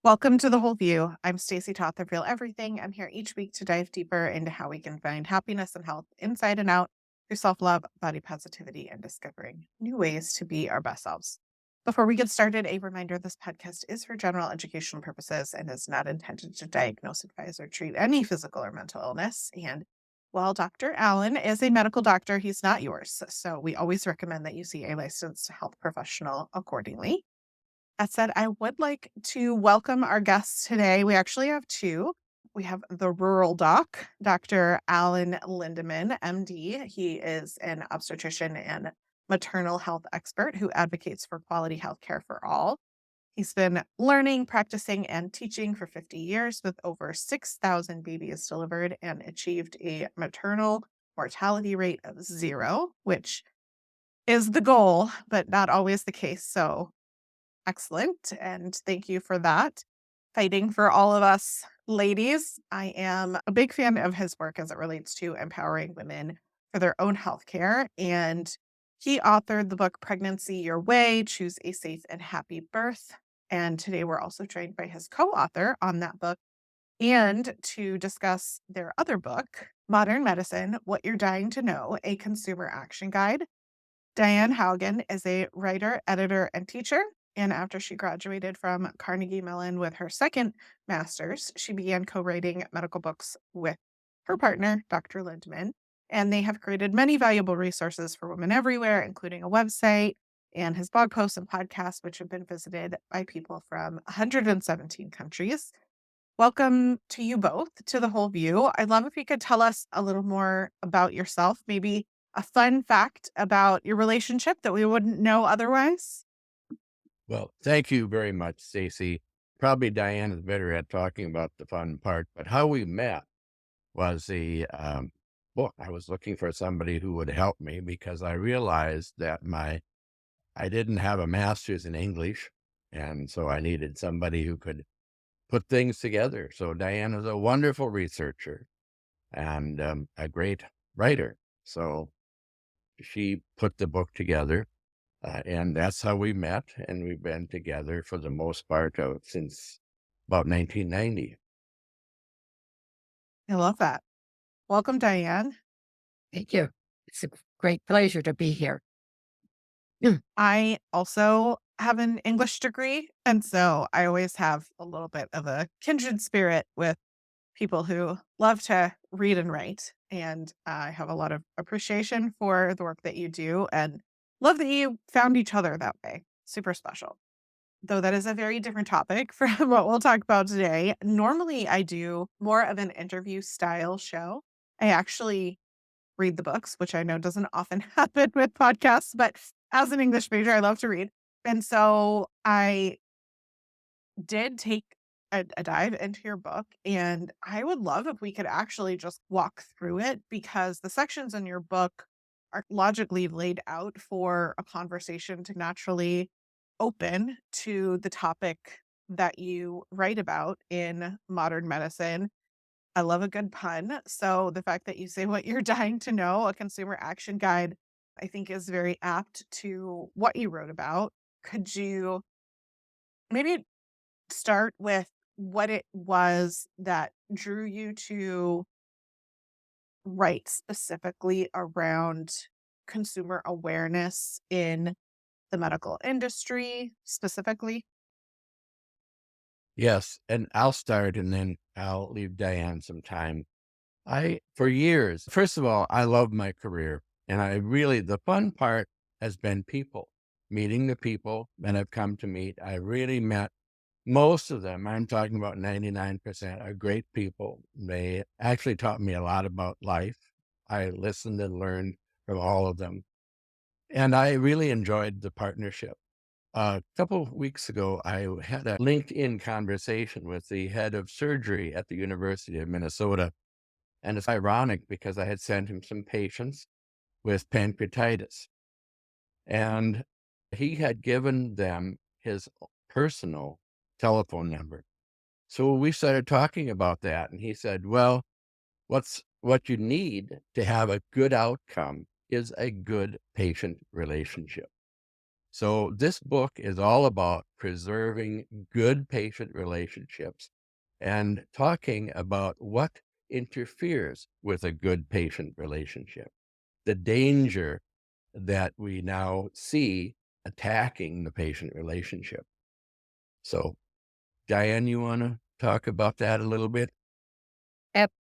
Welcome to The Whole View. I'm Stacy Toth of Real Everything. I'm here each week to dive deeper into how we can find happiness and health inside and out through self love, body positivity, and discovering new ways to be our best selves. Before we get started, a reminder this podcast is for general educational purposes and is not intended to diagnose, advise, or treat any physical or mental illness. And while Dr. Allen is a medical doctor, he's not yours. So we always recommend that you see a licensed health professional accordingly. That said, I would like to welcome our guests today. We actually have two. We have the rural doc, Dr. Alan Lindemann, MD. He is an obstetrician and maternal health expert who advocates for quality health care for all. He's been learning, practicing, and teaching for 50 years with over 6,000 babies delivered and achieved a maternal mortality rate of zero, which is the goal, but not always the case. So excellent, and thank you for that. Fighting for all of us ladies. I am a big fan of his work as it relates to empowering women for their own healthcare. And he authored the book Pregnancy Your Way, Choose a Safe and Happy Birth. And today we're also joined by his co-author on that book and to discuss their other book, Modern Medicine, What You're Dying to Know, a Consumer Action Guide. Diane Haugen is a writer, editor, and teacher. And after she graduated from Carnegie Mellon with her second master's, she began co writing medical books with her partner, Dr. Lindemann. And they have created many valuable resources for women everywhere, including a website and his blog posts and podcasts, which have been visited by people from 117 countries. Welcome to you both to The Whole View. I'd love if you could tell us a little more about yourself, maybe a fun fact about your relationship that we wouldn't know otherwise. Well, thank you very much, Stacy. Probably Diane is better at talking about the fun part, but how we met was the book. I was looking for somebody who would help me because I realized that I didn't have a master's in English, and so I needed somebody who could put things together. So Diane is a wonderful researcher and a great writer. So she put the book together. And that's how we met, and we've been together for the most part of since about 1990. I love that. Welcome, Diane. Thank you. It's a great pleasure to be here. Mm. I also have an English degree, and so I always have a little bit of a kindred spirit with people who love to read and write. And I have a lot of appreciation for the work that you do and love that you found each other that way. Super special. Though that is a very different topic from what we'll talk about today. Normally, I do more of an interview style show. I actually read the books, which I know doesn't often happen with podcasts, but as an English major, I love to read. And so I did take a dive into your book, and I would love if we could actually just walk through it because the sections in your book are logically laid out for a conversation to naturally open to the topic that you write about in modern medicine. I love a good pun. So the fact that you say what you're dying to know, a consumer action guide, I think is very apt to what you wrote about. Could you maybe start with what it was that drew you to write specifically around consumer awareness in the medical industry specifically? Yes, and I'll start and then I'll leave Diane some time. For years, first of all, I love my career, and the fun part has been people, meeting the people that I've come to meet. I really met most of them. I'm talking about 99% are great people. They actually taught me a lot about life. I listened and learned from all of them. And I really enjoyed the partnership. A couple of weeks ago, I had a LinkedIn conversation with the head of surgery at the University of Minnesota. And it's ironic because I had sent him some patients with pancreatitis. And he had given them his personal telephone number. So we started talking about that. And he said, well, what you need to have a good outcome is a good patient relationship. So this book is all about preserving good patient relationships and talking about what interferes with a good patient relationship, the danger that we now see attacking the patient relationship. So, Diane, you want to talk about that a little bit?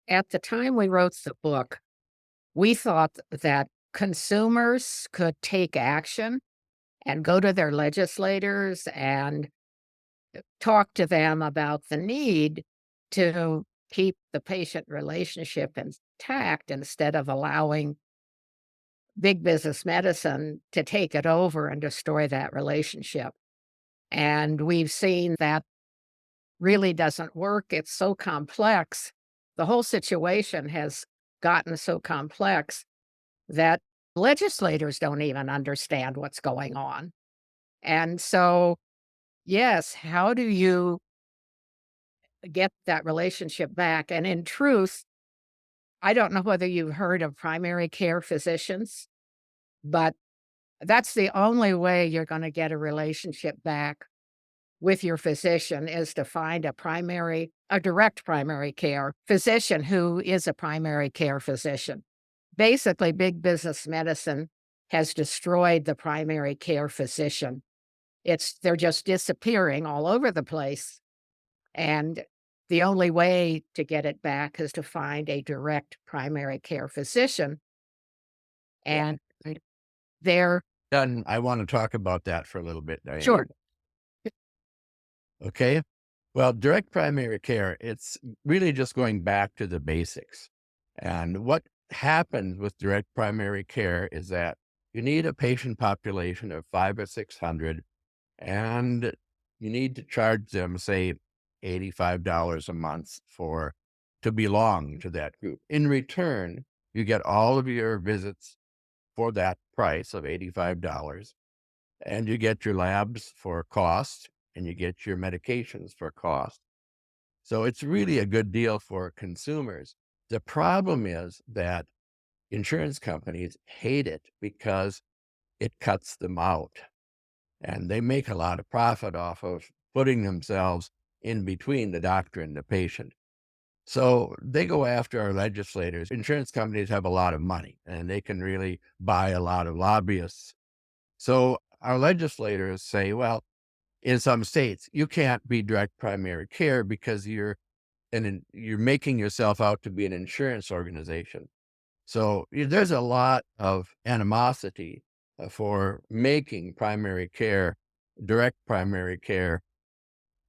At the time we wrote the book, we thought that consumers could take action and go to their legislators and talk to them about the need to keep the patient relationship intact instead of allowing big business medicine to take it over and destroy that relationship. And we've seen that really doesn't work. It's so complex. The whole situation has gotten so complex that legislators don't even understand what's going on. And so, yes, how do you get that relationship back? And in truth, I don't know whether you've heard of primary care physicians, but that's the only way you're going to get a relationship back with your physician is to find a direct primary care physician who is a primary care physician. Basically, big business medicine has destroyed the primary care physician. They're just disappearing all over the place. And the only way to get it back is to find a direct primary care physician. Yeah. And they're And I want to talk about that for a little bit, Diane. sure. Okay. Well, direct primary care, it's really just going back to the basics. And what happens with direct primary care is that you need a patient population of 5 or 600, and you need to charge them, say, $85 a month to belong to that group. In return, you get all of your visits for that price of $85, and you get your labs for cost, and you get your medications for cost. So it's really a good deal for consumers. The problem is that insurance companies hate it because it cuts them out, and they make a lot of profit off of putting themselves in between the doctor and the patient. So they go after our legislators. Insurance companies have a lot of money, and they can really buy a lot of lobbyists. So our legislators say, well, in some states, you can't be direct primary care because you're making yourself out to be an insurance organization. So there's a lot of animosity for making direct primary care,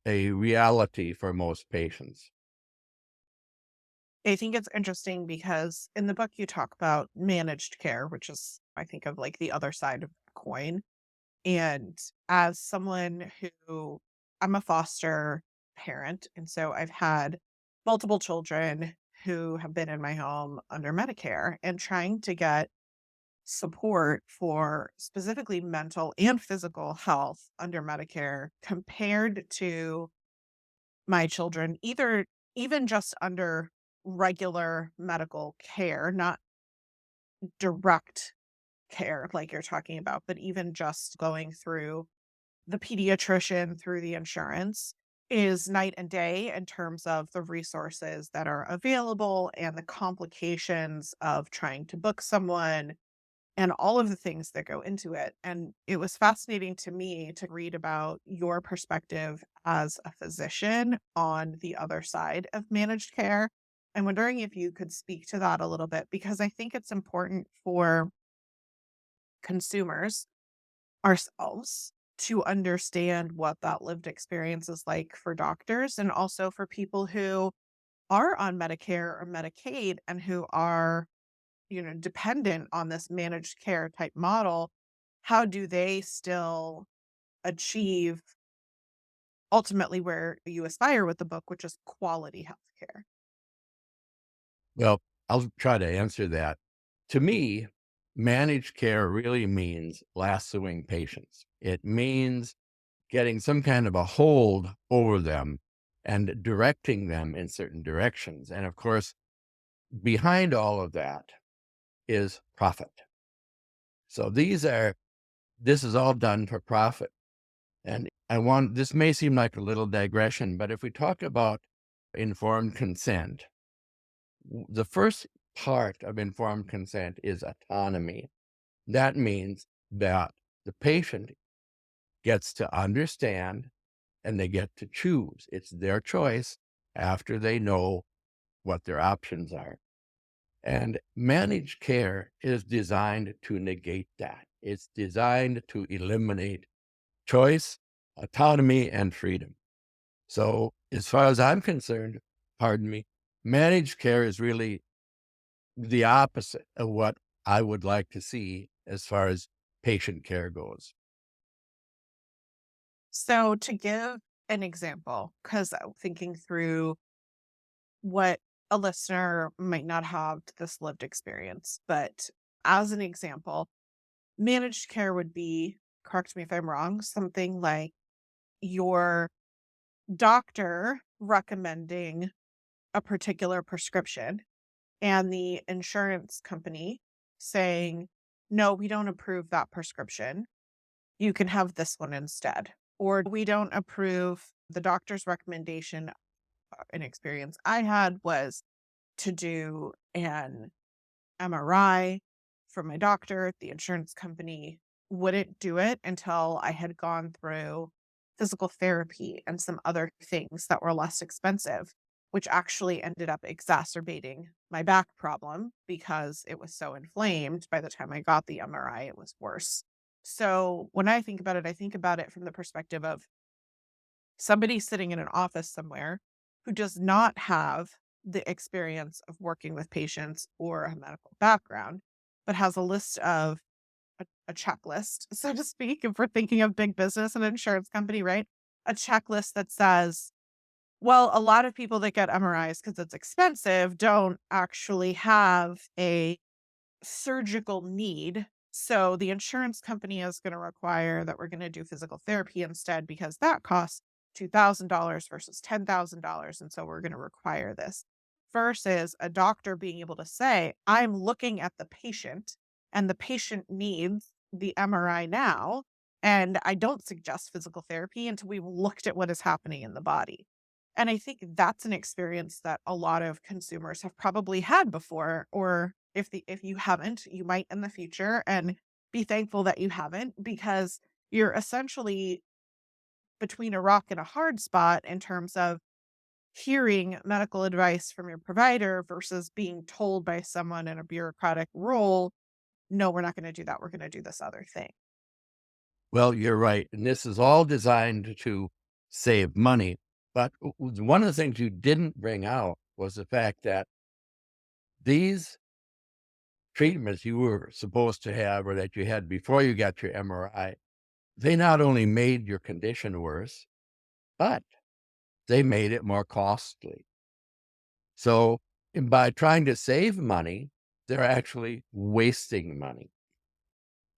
a reality for most patients. I think it's interesting because in the book you talk about managed care, which is, I think, of like the other side of the coin. And as someone who I'm a foster parent, and so I've had multiple children who have been in my home under Medicare and trying to get support for specifically mental and physical health under Medicare compared to my children, either even just under regular medical care, not direct care like you're talking about, but even just going through the pediatrician through the insurance is night and day in terms of the resources that are available and the complications of trying to book someone and all of the things that go into it. And it was fascinating to me to read about your perspective as a physician on the other side of managed care. I'm wondering if you could speak to that a little bit because I think it's important for consumers ourselves to understand what that lived experience is like for doctors and also for people who are on Medicare or Medicaid and who are, dependent on this managed care type model. How do they still achieve ultimately where you aspire with the book, which is quality healthcare? Well, I'll try to answer that. To me, managed care really means lassoing patients. It means getting some kind of a hold over them and directing them in certain directions. And of course, behind all of that is profit. So these are this is all done for profit. And I want, this may seem like a little digression, but if we talk about informed consent, the first part of informed consent is autonomy. That means that the patient gets to understand and they get to choose. It's their choice after they know what their options are. And managed care is designed to negate that. It's designed to eliminate choice, autonomy, and freedom. So, as far as I'm concerned, pardon me, managed care is really the opposite of what I would like to see as far as patient care goes. So, to give an example, because thinking through what a listener might not have this lived experience, but as an example, managed care would be, correct me if I'm wrong, something like your doctor recommending a particular prescription and the insurance company saying, no, we don't approve that prescription. You can have this one instead. Or we don't approve the doctor's recommendation. An experience I had was to do an MRI from my doctor. The insurance company wouldn't do it until I had gone through physical therapy and some other things that were less expensive, which actually ended up exacerbating my back problem because it was so inflamed. By the time I got the MRI, it was worse. So when I think about it, I think about it from the perspective of somebody sitting in an office somewhere who does not have the experience of working with patients or a medical background, but has a list of a checklist, so to speak, if we're thinking of big business and insurance company, right? A checklist that says, well, a lot of people that get MRIs because it's expensive don't actually have a surgical need. So the insurance company is going to require that we're going to do physical therapy instead because that costs $2,000 versus $10,000. And so we're going to require this versus a doctor being able to say, I'm looking at the patient and the patient needs the MRI now. And I don't suggest physical therapy until we've looked at what is happening in the body. And I think that's an experience that a lot of consumers have probably had before, or if you haven't, you might in the future, and be thankful that you haven't because you're essentially between a rock and a hard spot in terms of hearing medical advice from your provider versus being told by someone in a bureaucratic role, no, we're not going to do that. We're going to do this other thing. Well, you're right. And this is all designed to save money. But one of the things you didn't bring out was the fact that these treatments you were supposed to have or that you had before you got your MRI, they not only made your condition worse, but they made it more costly. So by trying to save money, they're actually wasting money.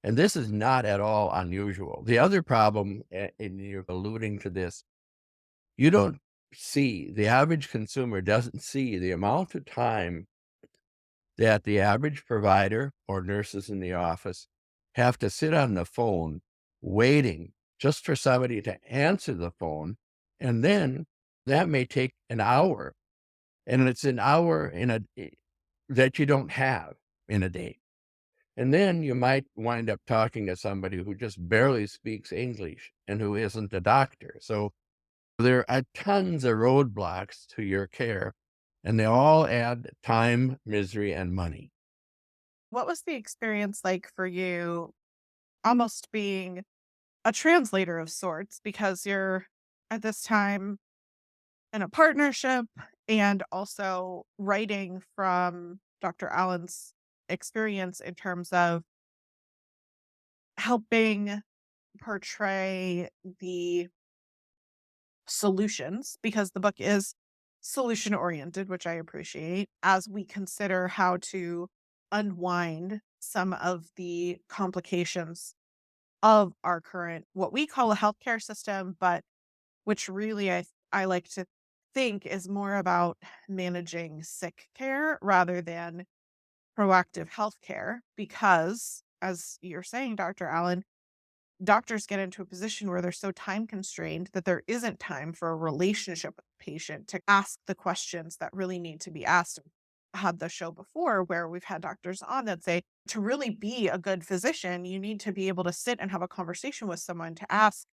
And this is not at all unusual. The other problem, and you're alluding to this, you don't see, the average consumer doesn't see the amount of time that the average provider or nurses in the office have to sit on the phone waiting just for somebody to answer the phone. And then that may take an hour, and it's an hour that you don't have in a day. And then you might wind up talking to somebody who just barely speaks English and who isn't a doctor. So there are tons of roadblocks to your care, and they all add time, misery, and money. What was the experience like for you almost being a translator of sorts because you're at this time in a partnership and also writing from Dr. Allen's experience in terms of helping portray the solutions because the book is solution oriented, which I appreciate as we consider how to unwind some of the complications of our current what we call a healthcare system, but which really I like to think is more about managing sick care rather than proactive healthcare because as you're saying, Dr. Allen, doctors get into a position where they're so time constrained that there isn't time for a relationship with the patient to ask the questions that really need to be asked. I had the show before where we've had doctors on that say to really be a good physician, you need to be able to sit and have a conversation with someone to ask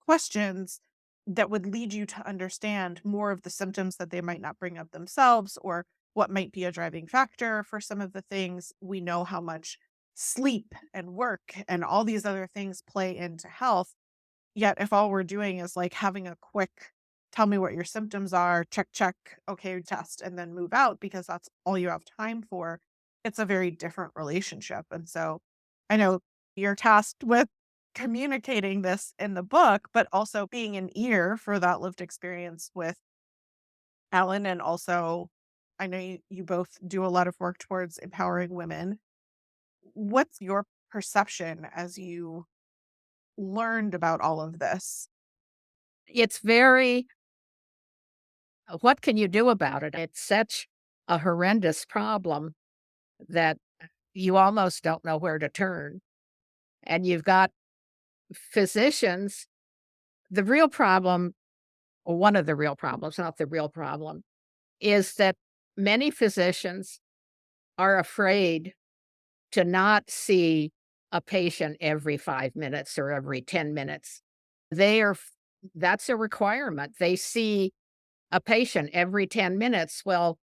questions that would lead you to understand more of the symptoms that they might not bring up themselves, or what might be a driving factor for some of the things. We know how much sleep and work and all these other things play into health. Yet, if all we're doing is like having a quick, tell me what your symptoms are, check, check, okay, test, and then move out because that's all you have time for, it's a very different relationship. And so I know you're tasked with communicating this in the book, but also being an ear for that lived experience with Alan. And also, I know you both do a lot of work towards empowering women. What's your perception as you learned about all of this? It's very what can you do about it? It's such a horrendous problem that you almost don't know where to turn. And you've got physicians. The real problem, or one of the real problems, not the real problem, is that many physicians are afraid to not see a patient every 5 minutes or every 10 minutes. They are, that's a requirement. They see a patient every 10 minutes. Well,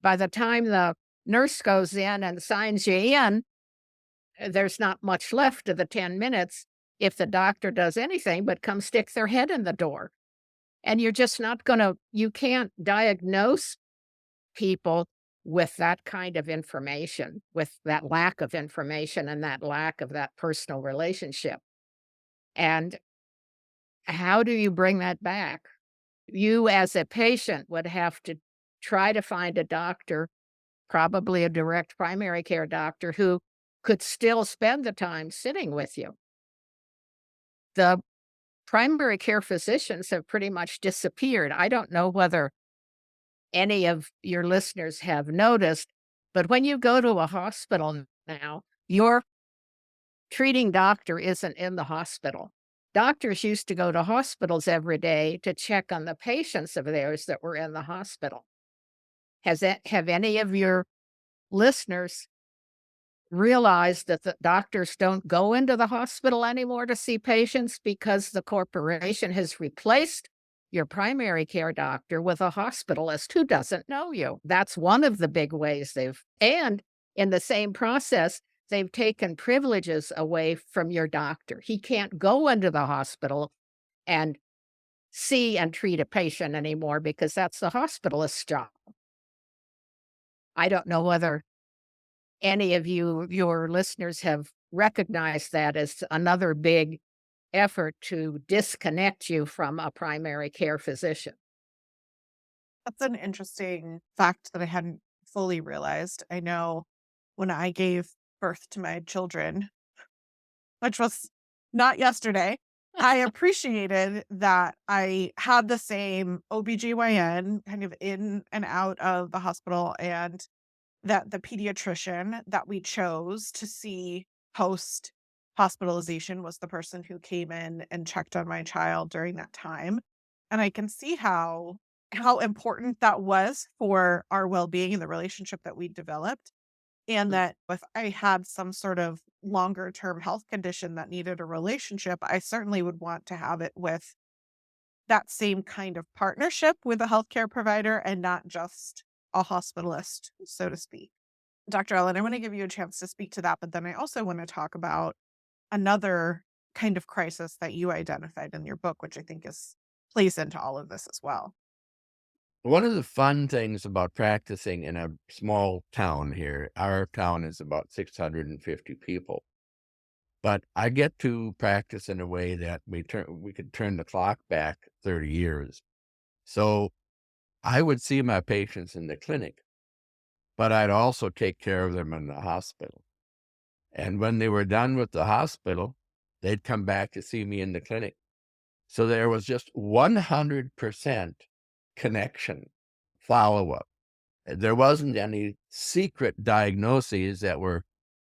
by the time the nurse goes in and signs you in, there's not much left of the 10 minutes if the doctor does anything but come stick their head in the door. And you're just not gonna you can't diagnose people with that kind of information, with that lack of information and that lack of that personal relationship. And how do you bring that back? You, as a patient, would have to try to find a doctor, probably a direct primary care doctor, who could still spend the time sitting with you. The primary care physicians have pretty much disappeared. I don't know whether any of your listeners have noticed, but when you go to a hospital now, your treating doctor isn't in the hospital. Doctors used to go to hospitals every day to check on the patients of theirs that were in the hospital. Have any of your listeners realized that the doctors don't go into the hospital anymore to see patients because the corporation has replaced your primary care doctor with a hospitalist who doesn't know you? That's one of the big ways and in the same process, they've taken privileges away from your doctor. He can't go into the hospital and see and treat a patient anymore because that's the hospitalist's job. I don't know whether any of your listeners have recognized that as another big effort to disconnect you from a primary care physician. That's an interesting fact that I hadn't fully realized. I know when I gave birth to my children, which was not yesterday, I appreciated that I had the same OBGYN kind of in and out of the hospital, and that the pediatrician that we chose to see post hospitalization was the person who came in and checked on my child during that time. And I can see how important that was for our well-being and the relationship that we developed. And that if I had some sort of longer term health condition that needed a relationship, I certainly would want to have it with that same kind of partnership with a healthcare provider and not just a hospitalist, so to speak. Dr. Ellen, I want to give you a chance to speak to that, but then I also want to talk about another kind of crisis that you identified in your book, which I think is plays into all of this as well. One of the fun things about practicing in a small town here, our town is about 650 people, but I get to practice in a way that we could turn the clock back 30 years. So I would see my patients in the clinic, but I'd also take care of them in the hospital. And when they were done with the hospital, they'd come back to see me in the clinic. So there was just 100% connection, follow-up. There wasn't any secret diagnoses that were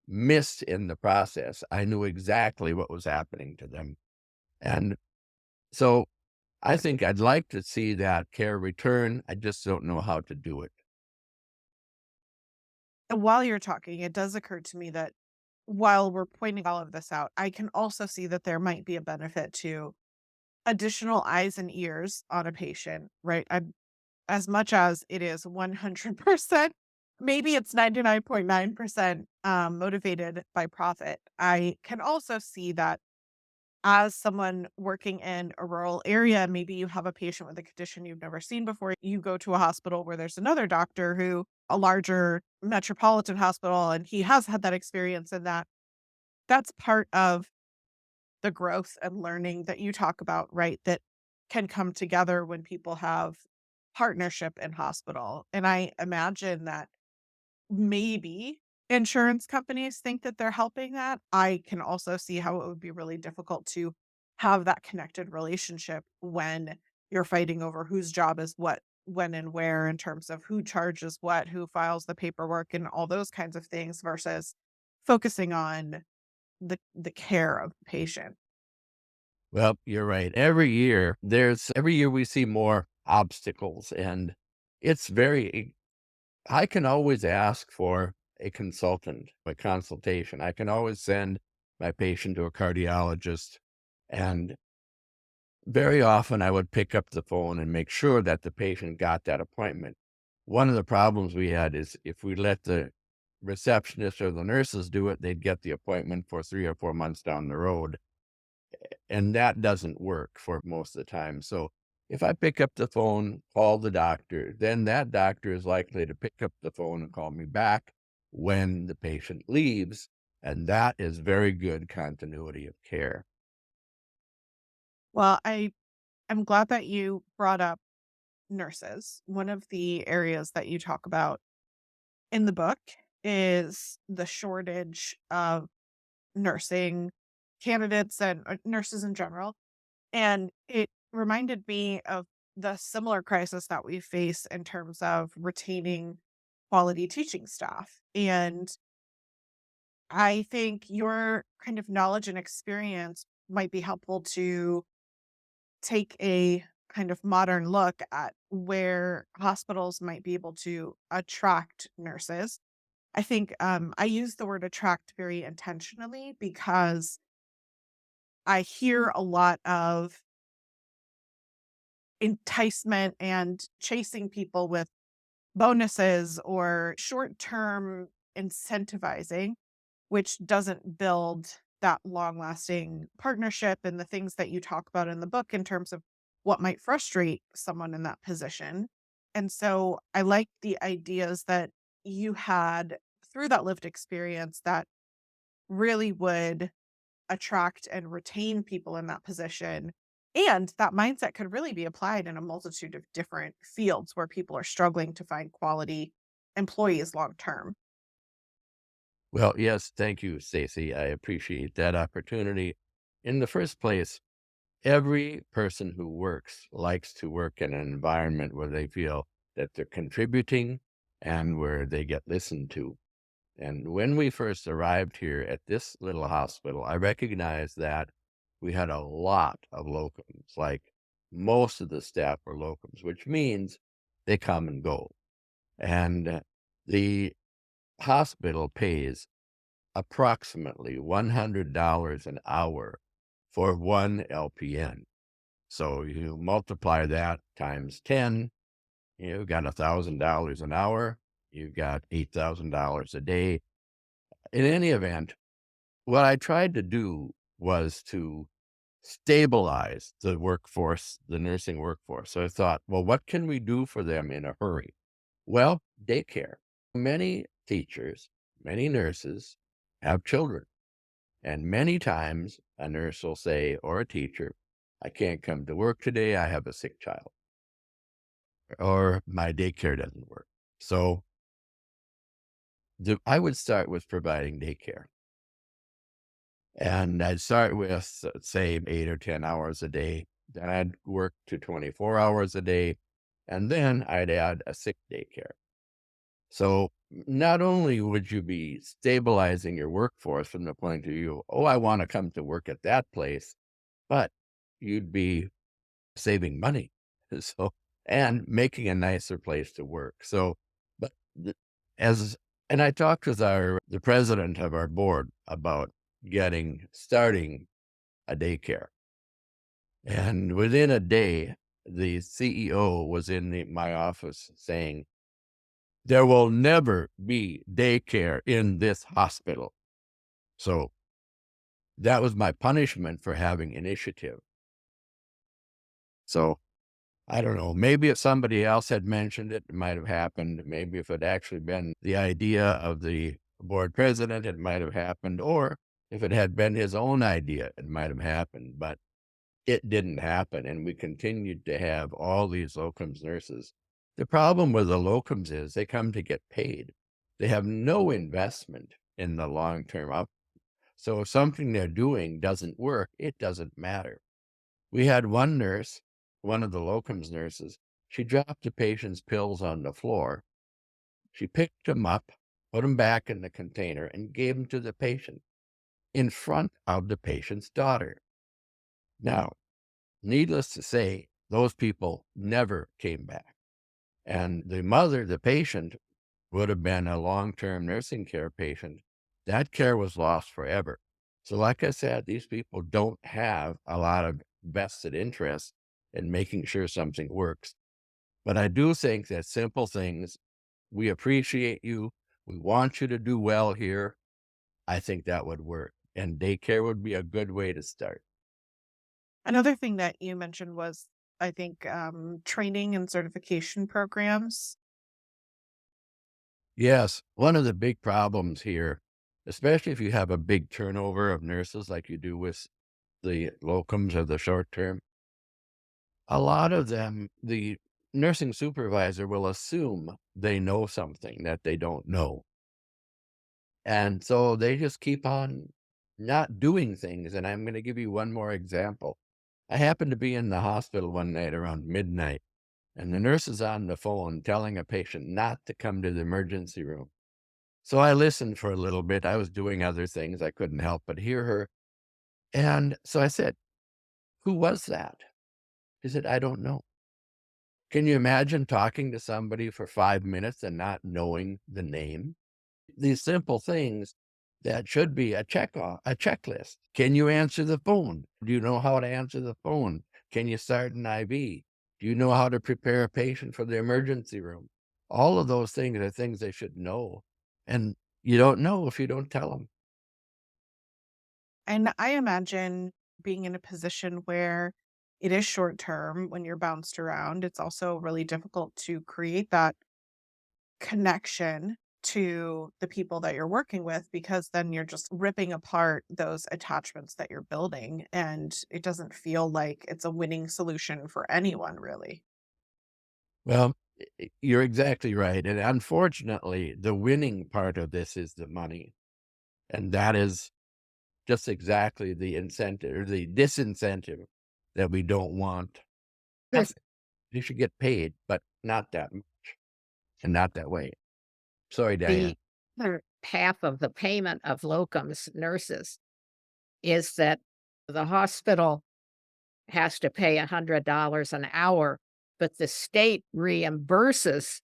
missed in the process. I knew exactly what was happening to them. And so I think I'd like to see that care return. I just don't know how to do it. And while you're talking, it does occur to me that while we're pointing all of this out, I can also see that there might be a benefit to additional eyes and ears on a patient, right? As much as it is 100%, maybe it's 99.9% motivated by profit. I can also see that as someone working in a rural area, maybe you have a patient with a condition you've never seen before. You go to a hospital where there's another doctor who, a larger metropolitan hospital, and he has had that experience, and that's part of the growth and learning that you talk about, right? That can come together when people have partnership in hospital. And I imagine that maybe insurance companies think that they're helping that. I can also see how it would be really difficult to have that connected relationship when you're fighting over whose job is what, when and where, in terms of who charges what, who files the paperwork, and all those kinds of things versus focusing on the care of the patient. Well, you're right. Every year we see more obstacles, and it's very, I can always ask for a consultant, a consultation. I can always send my patient to a cardiologist. And very often I would pick up the phone and make sure that the patient got that appointment. One of the problems we had is if we let the receptionist or the nurses do it, they'd get the appointment for 3 or 4 months down the road. And that doesn't work for most of the time. So if I pick up the phone, call the doctor, then that doctor is likely to pick up the phone and call me back when the patient leaves. And that is very good continuity of care. Well, I'm glad that you brought up nurses. One of the areas that you talk about in the book is the shortage of nursing candidates and nurses in general. And it reminded me of the similar crisis that we face in terms of retaining quality teaching staff. And I think your kind of knowledge and experience might be helpful to take a kind of modern look at where hospitals might be able to attract nurses. I think I use the word attract very intentionally because I hear a lot of enticement and chasing people with bonuses or short term incentivizing, which doesn't build that long lasting partnership and the things that you talk about in the book in terms of what might frustrate someone in that position. And so I like the ideas that you had through that lived experience that really would attract and retain people in that position. And that mindset could really be applied in a multitude of different fields where people are struggling to find quality employees long term. Well, yes, thank you, Stacy. I appreciate that opportunity. In the first place, every person who works likes to work in an environment where they feel that they're contributing and where they get listened to. And when we first arrived here at this little hospital, I recognized that we had a lot of locums, like most of the staff were locums, which means they come and go. And the hospital pays approximately $100 an hour for one LPN. So you multiply that times 10, you've got $1,000 an hour, you've got $8,000 a day. In any event, what I tried to do was to stabilize the workforce, the nursing workforce. So I thought, well, what can we do for them in a hurry? Well, daycare. Many teachers, many nurses have children. And many times a nurse will say, or a teacher, I can't come to work today. I have a sick child, or my daycare doesn't work. So I would start with providing daycare. And I'd start with, say, 8 or 10 hours a day. Then I'd work to 24 hours a day. And then I'd add a sick daycare. So not only would you be stabilizing your workforce from the point of view, oh, I want to come to work at that place, but you'd be saving money. So, and making a nicer place to work. So, but the, as, and I talked with the president of our board about starting a daycare. And within a day, the CEO was in my office saying, there will never be daycare in this hospital. So that was my punishment for having initiative. So I don't know. Maybe if somebody else had mentioned it, it might have happened. Maybe if it actually been the idea of the board president, it might have happened. Or if it had been his own idea, it might have happened. But it didn't happen. And we continued to have all these locums nurses. The problem with the locums is they come to get paid. They have no investment in the long term up. So if something they're doing doesn't work, it doesn't matter. We had one nurse, one of the locums nurses, she dropped the patient's pills on the floor. She picked them up, put them back in the container, and gave them to the patient in front of the patient's daughter. Now, needless to say, those people never came back. And the mother, the patient, would have been a long-term nursing care patient. That care was lost forever. So like I said, these people don't have a lot of vested interest in making sure something works. But I do think that simple things, we appreciate you, we want you to do well here. I think that would work. And daycare would be a good way to start. Another thing that you mentioned was, I think, training and certification programs. Yes, one of the big problems here, especially if you have a big turnover of nurses like you do with the locums or the short term, a lot of them, the nursing supervisor will assume they know something that they don't know. And so they just keep on not doing things. And I'm going to give you one more example. I happened to be in the hospital one night around midnight, and the nurse is on the phone telling a patient not to come to the emergency room. So I listened for a little bit. I was doing other things. I couldn't help but hear her. And so I said, who was that? She said, I don't know. Can you imagine talking to somebody for 5 minutes and not knowing the name? These simple things that should be a checklist. Can you answer the phone? Do you know how to answer the phone? Can you start an IV? Do you know how to prepare a patient for the emergency room? All of those things are things they should know. And you don't know if you don't tell them. And I imagine being in a position where it is short term when you're bounced around, it's also really difficult to create that connection to the people that you're working with, because then you're just ripping apart those attachments that you're building, and it doesn't feel like it's a winning solution for anyone really. Well, you're exactly right. And unfortunately, the winning part of this is the money. And that is just exactly the incentive or the disincentive that we don't want. There's You should get paid, but not that much and not that way. Sorry, Diane. the other half of the payment of locums nurses is that the hospital has to pay $100 an hour, but the state reimburses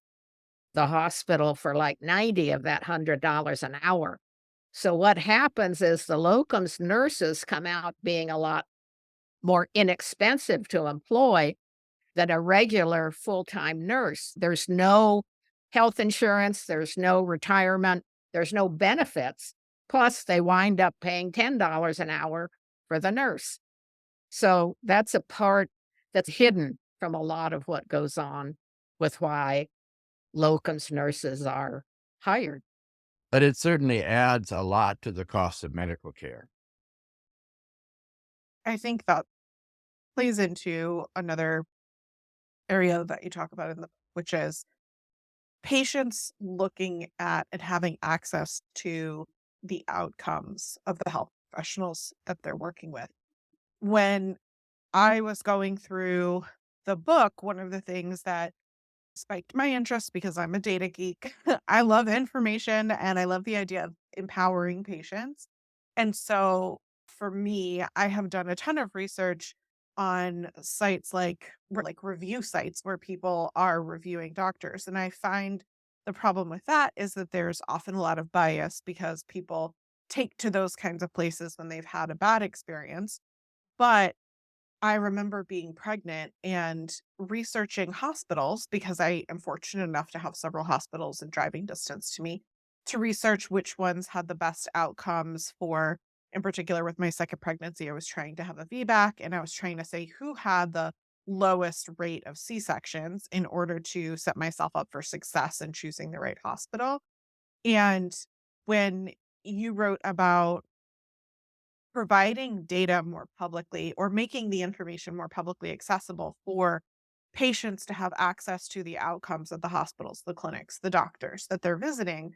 the hospital for like 90 of that $100 an hour. So what happens is the locums nurses come out being a lot more inexpensive to employ than a regular full-time nurse. There's no health insurance, there's no retirement, there's no benefits. Plus, they wind up paying $10 an hour for the nurse. So that's a part that's hidden from a lot of what goes on with why locums nurses are hired. But it certainly adds a lot to the cost of medical care. I think that plays into another area that you talk about in the book, which is patients looking at and having access to the outcomes of the health professionals that they're working with. When I was going through the book, one of the things that spiked my interest because I'm a data geek. I love information and I love the idea of empowering patients. And so for me, I have done a ton of research on sites like review sites where people are reviewing doctors. And I find the problem with that is that there's often a lot of bias because people take to those kinds of places when they've had a bad experience. But I remember being pregnant and researching hospitals because I am fortunate enough to have several hospitals in driving distance to me to research which ones had the best outcomes for, in particular, with my second pregnancy. I was trying to have a VBAC and I was trying to say who had the lowest rate of C sections in order to set myself up for success in choosing the right hospital. And when you wrote about providing data more publicly or making the information more publicly accessible for patients to have access to the outcomes of the hospitals, the clinics, the doctors that they're visiting,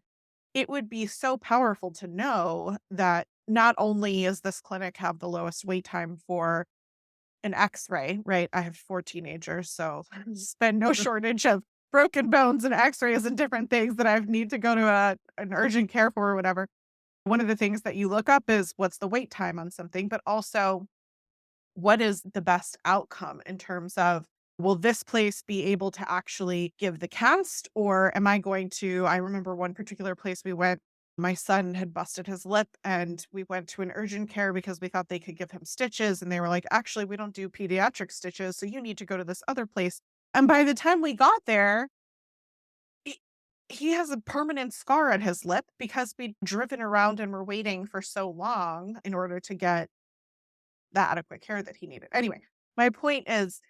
it would be so powerful to know that not only is this clinic have the lowest wait time for an x-ray, right? I have 4 teenagers, so there's been no shortage of broken bones and x-rays and different things that I need to go to an urgent care for or whatever. One of the things that you look up is what's the wait time on something, but also what is the best outcome in terms of, will this place be able to actually give the cast, or am I going to? I remember one particular place we went, my son had busted his lip and we went to an urgent care because we thought they could give him stitches. And they were like, actually, we don't do pediatric stitches. So you need to go to this other place. And by the time we got there, he he has a permanent scar on his lip because we'd driven around and were waiting for so long in order to get the adequate care that he needed. Anyway, my point is,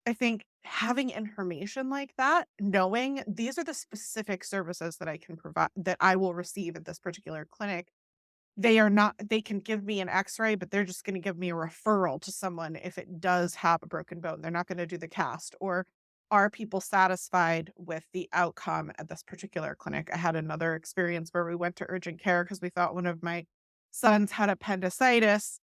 I think having information like that, knowing these are the specific services that I can provide that I will receive at this particular clinic, they are not, they can give me an x-ray, but they're just gonna give me a referral to someone if it does have a broken bone. They're not gonna do the cast. Or are people satisfied with the outcome at this particular clinic? I had another experience where we went to urgent care because we thought one of my sons had appendicitis,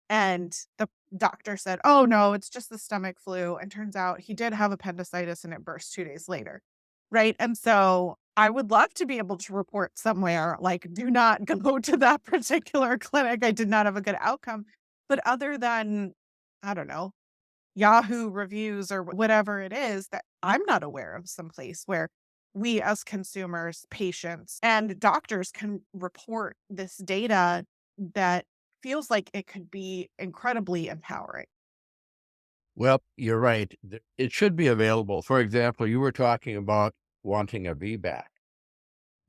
and the doctor said, "Oh, no, it's just the stomach flu." And turns out he did have appendicitis and it burst 2 days later. Right? And so I would love to be able to report somewhere like, do not go to that particular clinic. I did not have a good outcome. But other than, I don't know, Yahoo reviews or whatever it is, that I'm not aware of some place where we as consumers, patients, and doctors can report this data that feels like it could be incredibly empowering. Well, you're right. It should be available. For example, you were talking about wanting a VBAC.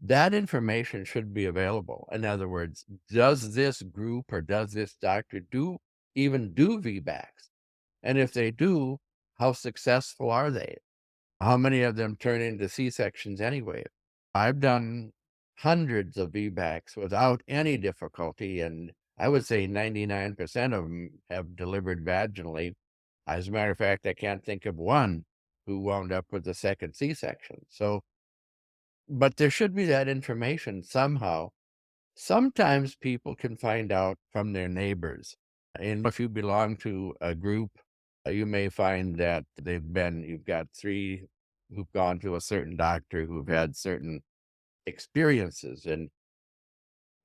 That information should be available. In other words, does this group or does this doctor even do VBACs? And if they do, how successful are they? How many of them turn into C-sections anyway? I've done hundreds of VBACs without any difficulty, and I would say 99% of them have delivered vaginally. As a matter of fact, I can't think of one who wound up with a second C-section. So, but there should be that information somehow. Sometimes people can find out from their neighbors. And if you belong to a group, you may find that you've got 3 who've gone to a certain doctor who've had certain experiences. And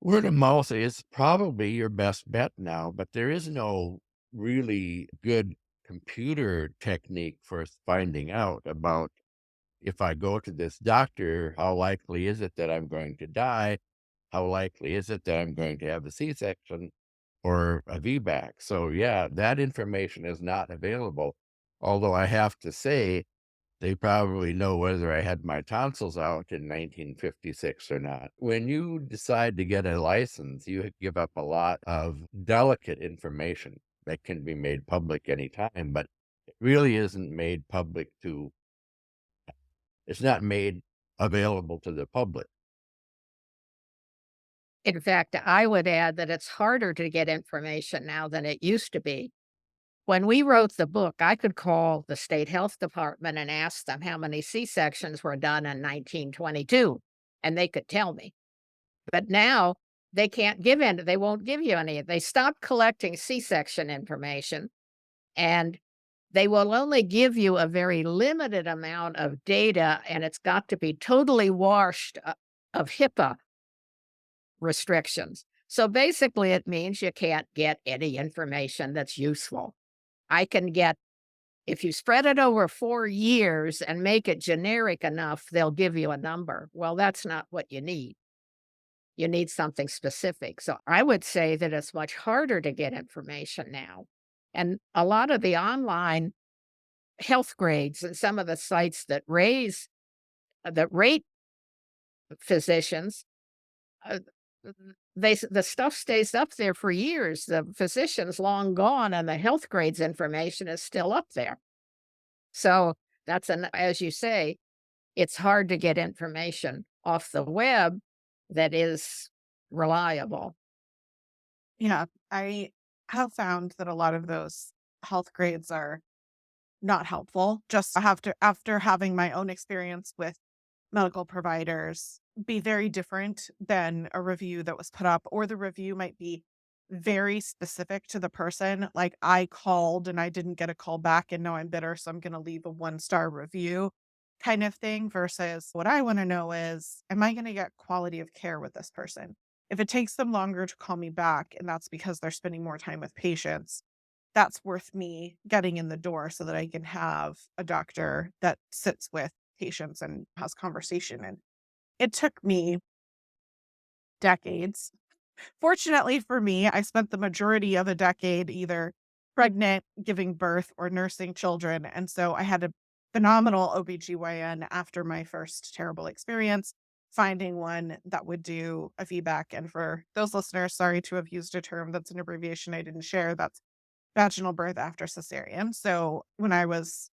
word of mouth is probably your best bet now, but there is no really good computer technique for finding out about, if I go to this doctor, how likely is it that I'm going to die? How likely is it that I'm going to have a C-section or a VBAC? So yeah, that information is not available. Although I have to say, they probably know whether I had my tonsils out in 1956 or not. When you decide to get a license, you give up a lot of delicate information that can be made public anytime, but it really isn't made public it's not made available to the public. In fact, I would add that it's harder to get information now than it used to be. When we wrote the book, I could call the state health department and ask them how many C-sections were done in 1922, and they could tell me. But now they can't give any, they won't give you any. They stopped collecting C-section information, and They will only give you a very limited amount of data, and it's got to be totally washed of HIPAA restrictions. So basically, it means you can't get any information that's useful. I can get, if you spread it over 4 years and make it generic enough, they'll give you a number. Well, that's not what you need. You need something specific. So I would say that it's much harder to get information now. And a lot of the online health grades and some of the sites that rate physicians, uh, the stuff stays up there for years. The physician's long gone, and the health grades information is still up there. So that's an as you say, it's hard to get information off the web that is reliable. Yeah, I have found that a lot of those health grades are not helpful. Just I have to, after having my own experience with medical providers, be very different than a review that was put up, or the review might be very specific to the person. Like, I called and I didn't get a call back, and now I'm bitter, so I'm going to leave a 1-star review kind of thing. Versus what I want to know is, am I going to get quality of care with this person? If it takes them longer to call me back, and that's because they're spending more time with patients, that's worth me getting in the door so that I can have a doctor that sits with patients and has conversation. And it took me decades. Fortunately for me, I spent the majority of a decade either pregnant, giving birth, or nursing children. And so I had a phenomenal OBGYN after my first terrible experience, finding one that would do a feedback. And for those listeners, sorry to have used a term that's an abbreviation I didn't share, that's vaginal birth after cesarean. So when I was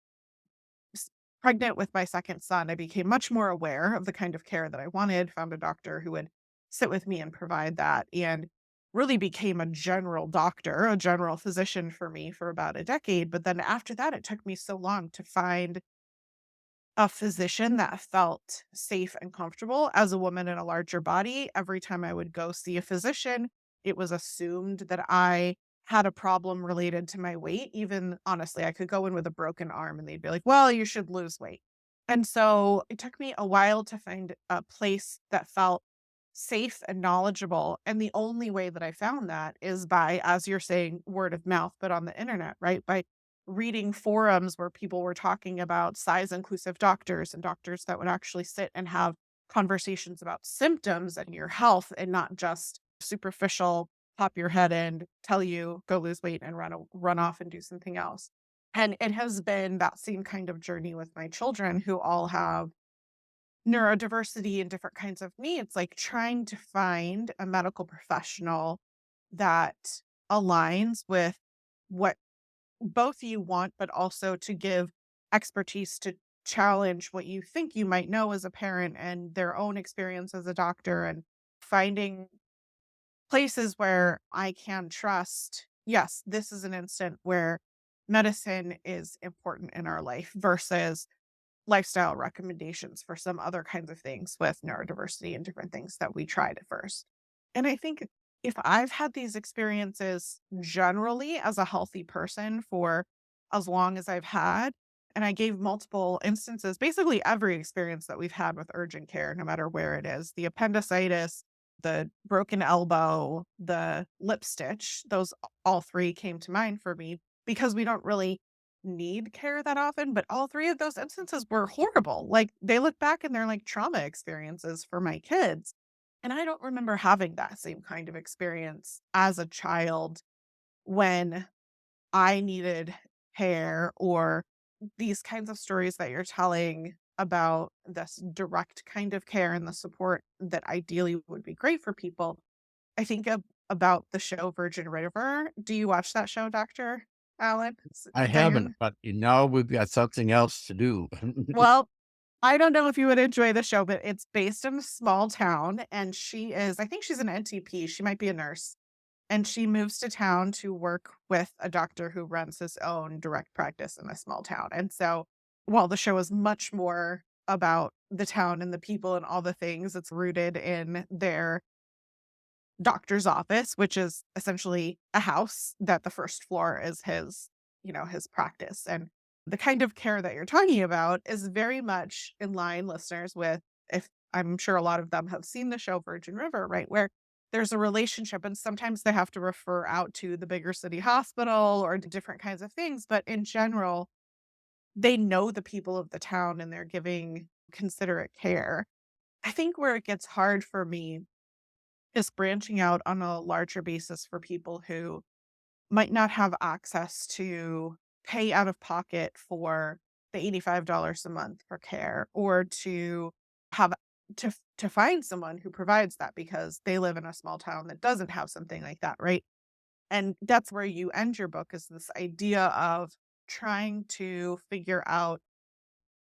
s- pregnant with my second son, I became much more aware of the kind of care that I wanted, found a doctor who would sit with me and provide that, and really became a general doctor, a general physician for me for about a decade. But then after that, it took me so long to find a physician that felt safe and comfortable. As a woman in a larger body, every time I would go see a physician, it was assumed that I had a problem related to my weight. Even honestly, I could go in with a broken arm and they'd be like, well, you should lose weight. And so it took me a while to find a place that felt safe and knowledgeable. And the only way that I found that is by, as you're saying, word of mouth, but on the internet, right? By reading forums where people were talking about size inclusive doctors and doctors that would actually sit and have conversations about symptoms and your health, and not just superficial pop your head in, tell you go lose weight and run off and do something else. And it has been that same kind of journey with my children who all have neurodiversity and different kinds of needs, like trying to find a medical professional that aligns with what both you want, but also to give expertise to challenge what you think you might know as a parent and their own experience as a doctor, and finding places where I can trust, yes, this is an instant where medicine is important in our life versus lifestyle recommendations for some other kinds of things with neurodiversity and different things that we tried at first. And I think if I've had these experiences generally as a healthy person for as long as I've had, and I gave multiple instances, basically every experience that we've had with urgent care, no matter where it is, the appendicitis, the broken elbow, the lip stitch, those all three came to mind for me because we don't really need care that often, but all three of those instances were horrible. Like, they look back and they're like trauma experiences for my kids. And I don't remember having that same kind of experience as a child when I needed care, or these kinds of stories that you're telling about this direct kind of care and the support that ideally would be great for people. I think about the show Virgin River. Do you watch that show, Dr. Allen? I haven't, Diane? but we've got something else to do. Well, I don't know if you would enjoy the show, but it's based in a small town, and she is, I think she's an NTP, she might be a nurse, and she moves to town to work with a doctor who runs his own direct practice in a small town. And so while the show is much more about the town and the people and all the things, it's rooted in their doctor's office, which is essentially a house that the first floor is his his practice. And the kind of care that you're talking about is very much in line, listeners, with, if I'm sure a lot of them have seen the show Virgin River, right? Where there's a relationship and sometimes they have to refer out to the bigger city hospital or to different kinds of things. But in general, they know the people of the town and they're giving considerate care. I think where it gets hard for me is branching out on a larger basis for people who might not have access to pay out of pocket for the $85 a month for care, or to have to find someone who provides that because they live in a small town that doesn't have something like that, right? And that's where you end your book, is this idea of trying to figure out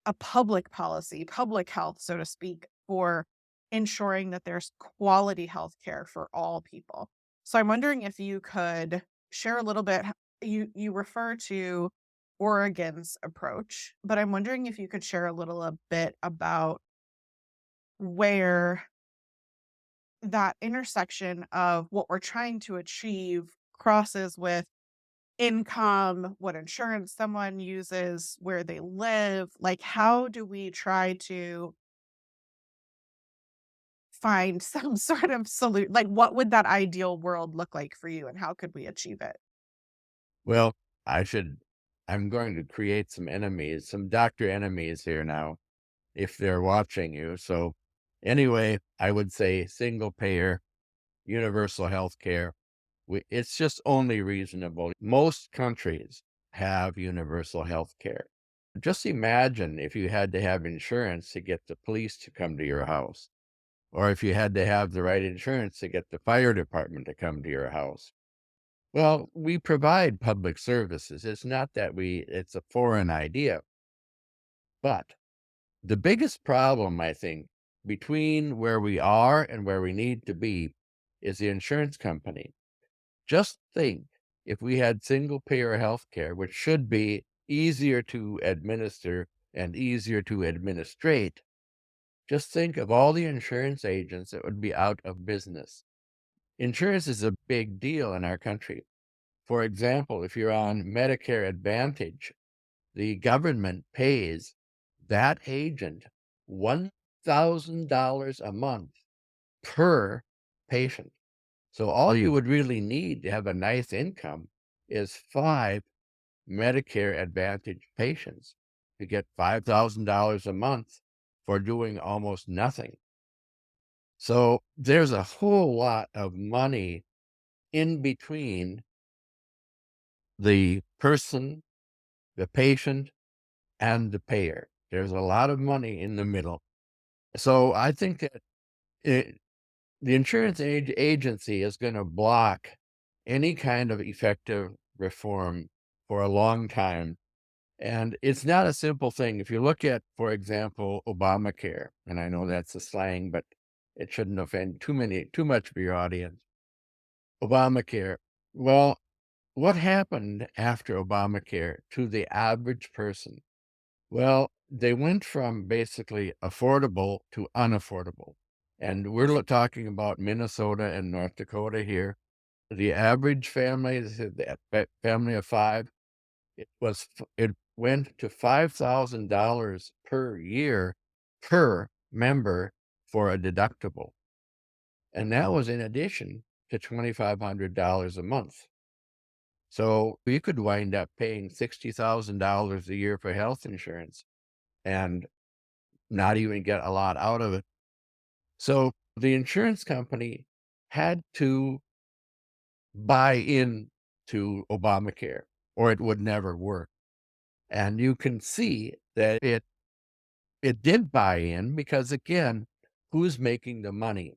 a public policy, public health, so to speak, for ensuring that there's quality health care for all people. So I'm wondering if you could share a little bit. You refer to Oregon's approach, but I'm wondering if you could share a bit about where that intersection of what we're trying to achieve crosses with income, what insurance someone uses, where they live. Like, how do we try to find some sort of solution? Like, what would that ideal world look like for you, and how could we achieve it? Well, I should I'm going to create some enemies, some doctor enemies here now, if they're watching you. So anyway, I would say single payer, universal health care. It's just only reasonable. Most countries have universal health care. Just imagine if you had to have insurance to get the police to come to your house, or if you had to have the right insurance to get the fire department to come to your house. Well, we provide public services. It's not that it's a foreign idea. But the biggest problem, I think, between where we are and where we need to be is the insurance company. Just think, if we had single payer health care, which should be easier to administer and easier to administrate, just think of all the insurance agents that would be out of business. Insurance is a big deal in our country. For example, if you're on Medicare Advantage, the government pays that agent $1,000 a month per patient. So all you would really need to have a nice income is 5 Medicare Advantage patients to get $5,000 a month for doing almost nothing. So there's a whole lot of money in between the person, the patient, and the payer. There's a lot of money in the middle. So I think that it, the insurance agency is going to block any kind of effective reform for a long time. And it's not a simple thing. If you look at, for example, Obamacare, and I know that's a slang, but it shouldn't offend too much of your audience. Obamacare. Well, what happened after Obamacare to the average person? Well, they went from basically affordable to unaffordable. And we're talking about Minnesota and North Dakota here. The average family, the family of five, it went to $5,000 per year per member for a deductible. And that was in addition to $2,500 a month. So you could wind up paying $60,000 a year for health insurance and not even get a lot out of it. So the insurance company had to buy in to Obamacare or it would never work. And you can see that it did buy in because, again, who's making the money?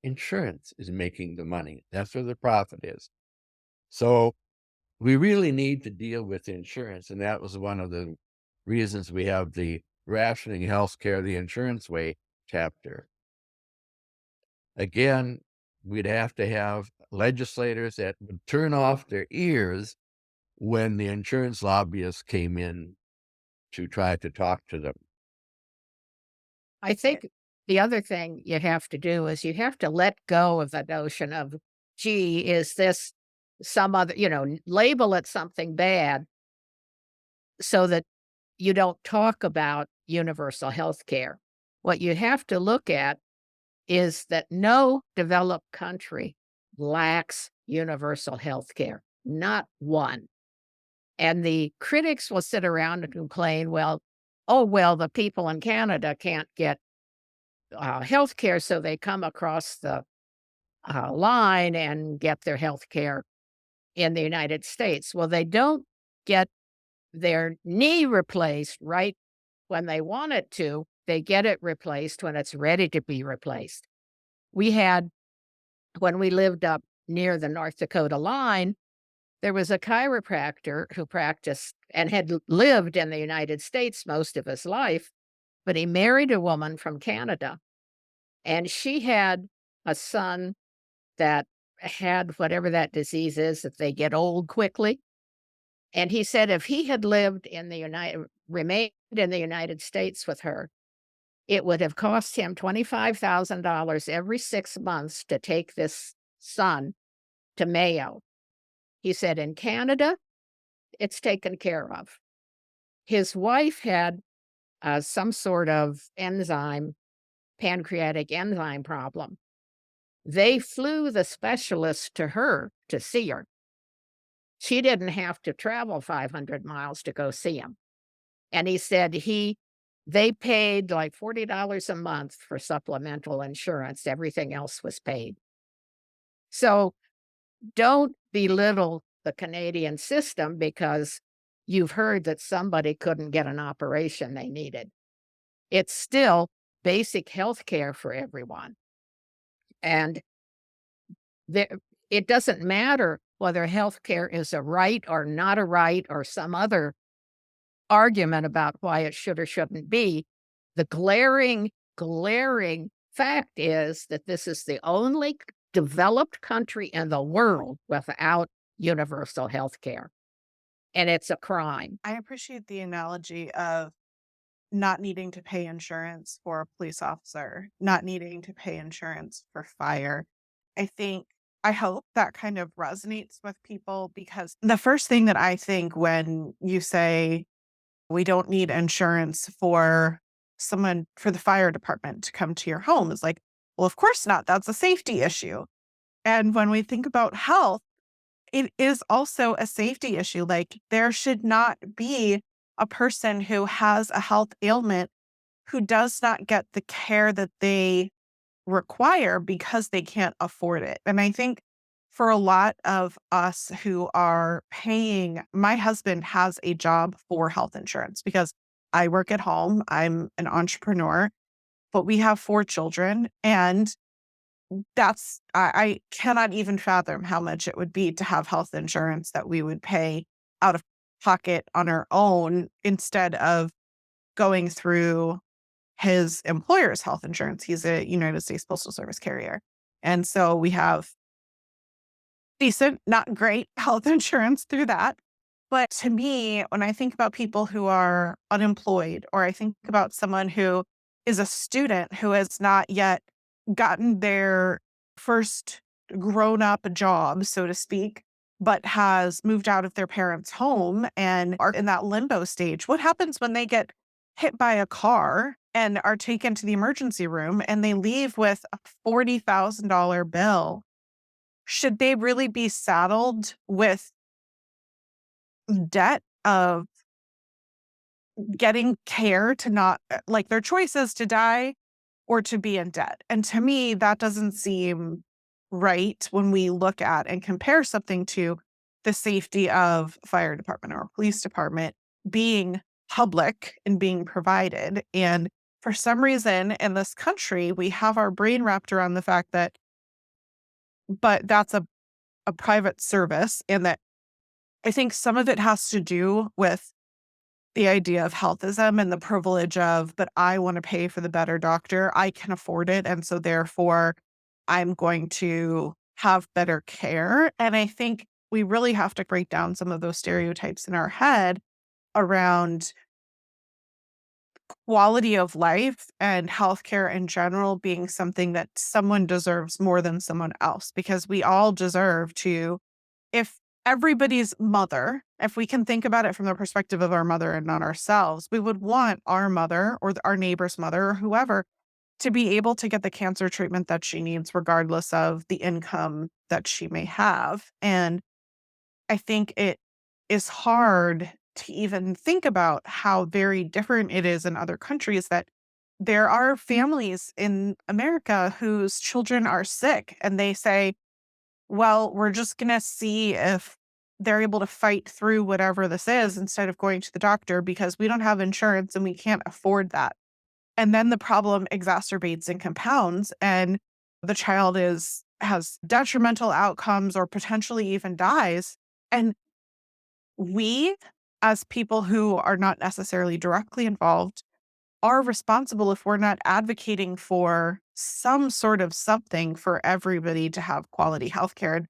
Insurance is making the money. That's where the profit is. So we really need to deal with insurance, and that was one of the reasons we have the Rationing Healthcare the Insurance Way chapter. Again, we'd have to have legislators that would turn off their ears when the insurance lobbyists came in to try to talk to them. I think the other thing you have to do is you have to let go of the notion of, gee, is this some other, label it something bad. so that you don't talk about universal health care. What you have to look at is that no developed country lacks universal health care, not one. And the critics will sit around and complain, well, oh, well, the people in Canada can't get health care, so they come across the line and get their health care in the United States. Well, they don't get their knee replaced right when they want it to. They get it replaced when it's ready to be replaced. We had, when we lived up near the North Dakota line, there was a chiropractor who practiced and had lived in the United States most of his life, but he married a woman from Canada, and she had a son that had whatever that disease is that they get old quickly. And he said if he had lived in the United remained in the United States with her, it would have cost him $25,000 every 6 months to take this son to Mayo. He said in Canada, it's taken care of. His wife had some sort of pancreatic enzyme problem. They flew the specialist to her to see her. She didn't have to travel 500 miles to go see him. And he said they paid like $40 a month for supplemental insurance. Everything else was paid. So don't belittle the Canadian system because you've heard that somebody couldn't get an operation they needed. It's still basic health care for everyone. And there, it doesn't matter whether health care is a right or not a right or some other argument about why it should or shouldn't be. The glaring fact is that this is the only developed country in the world without universal health care, and it's a crime. I appreciate the analogy of not needing to pay insurance for a police officer, not needing to pay insurance for fire. I hope that kind of resonates with people because the first thing that I think when you say we don't need insurance for the fire department to come to your home is like, well, of course not. That's a safety issue. And when we think about health, it is also a safety issue. Like there should not be a person who has a health ailment who does not get the care that they require because they can't afford it. And I think for a lot of us who are paying, my husband has a job for health insurance because I work at home. I'm an entrepreneur, but we have 4 children. And I cannot even fathom how much it would be to have health insurance that we would pay out of pocket on our own instead of going through his employer's health insurance. He's a United States Postal Service carrier. And so we have decent, not great health insurance through that. But to me, when I think about people who are unemployed, or I think about someone who is a student who has not yet gotten their first grown up job, so to speak, but has moved out of their parents' home and are in that limbo stage, what happens when they get hit by a car and are taken to the emergency room and they leave with a $40,000 bill? Should they really be saddled with debt of getting care to not like their choice is to die or to be in debt? And to me, that doesn't seem right when we look at and compare something to the safety of fire department or police department being public and being provided. And for some reason in this country, we have our brain wrapped around the fact that, but that's a private service, and that I think some of it has to do with the idea of healthism and the privilege of, but I want to pay for the better doctor. I can afford it. And so therefore, I'm going to have better care. And I think we really have to break down some of those stereotypes in our head around quality of life and healthcare in general being something that someone deserves more than someone else, because we all deserve to, if everybody's mother if we can think about it from the perspective of our mother and not ourselves, we would want our mother or our neighbor's mother or whoever to be able to get the cancer treatment that she needs, regardless of the income that she may have. And I think it is hard to even think about how very different it is in other countries that there are families in America whose children are sick and they say, well, we're just going to see if they're able to fight through whatever this is instead of going to the doctor because we don't have insurance and we can't afford that. And then the problem exacerbates and compounds and the child has detrimental outcomes or potentially even dies. And we, as people who are not necessarily directly involved, are responsible if we're not advocating for some sort of something for everybody to have quality healthcare.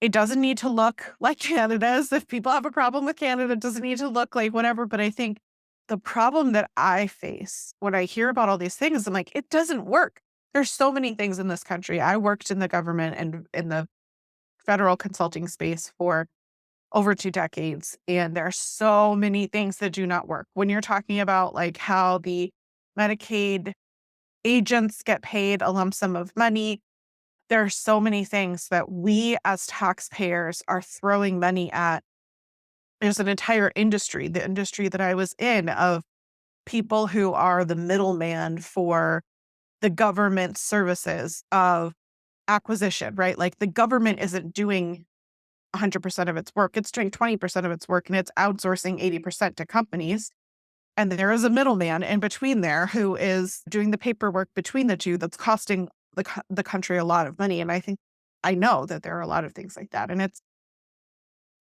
It doesn't need to look like Canada's. If people have a problem with Canada, it doesn't need to look like whatever. But I think the problem that I face when I hear about all these things, I'm like, it doesn't work. There's so many things in this country. I worked in the government and in the federal consulting space for over 2 decades, and there are so many things that do not work. When you're talking about, like, how the Medicaid agents get paid a lump sum of money, there are so many things that we as taxpayers are throwing money at. There's an entire industry, the industry that I was in, of people who are the middleman for the government services of acquisition, right? Like, the government isn't doing 100% of its work. It's doing 20% of its work and it's outsourcing 80% to companies. And there is a middleman in between there who is doing the paperwork between the two that's costing the country a lot of money. And I know that there are a lot of things like that. And